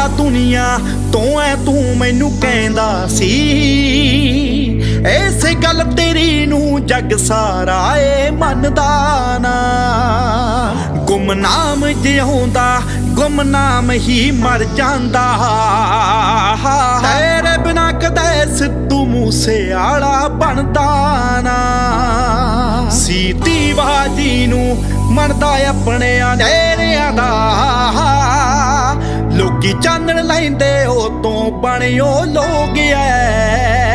ਦੁਨੀਆ ਤੋਂ ਐ ਤੂੰ ਮੈਨੂੰ ਕਹਿੰਦਾ ਸੀ। ਇਸੇ ਗੱਲ ਤੇਰੀ ਨੂੰ ਜੱਗ ਸਾਰਾ ਏ ਮੰਨਦਾ ਨਾ। ਗੁਮਨਾਮ ਜਿਉਂਦਾ ਗੁਮਨਾਮ ਹੀ ਮਰ ਜਾਂਦਾ। ਤੇਰੇ ਬਿਨਾ ਕਦੇ ਸਿੱਧੂ ਮੂਸੇਵਾਲਾ ਬਣਦਾ ਨਾ। ਸੀਤੀ ਬਾਜੀ ਨੂੰ ਮੰਨਦਾ ਆਪਣੇ ਅੰਧੇਰਿਆਂ ਦਾ। ਲੋਕੀ ਚਾਨਣ ਲੈਂਦੇ ਉਹ ਤੋਂ ਬਣਿਓ ਲੋਕ ਐ।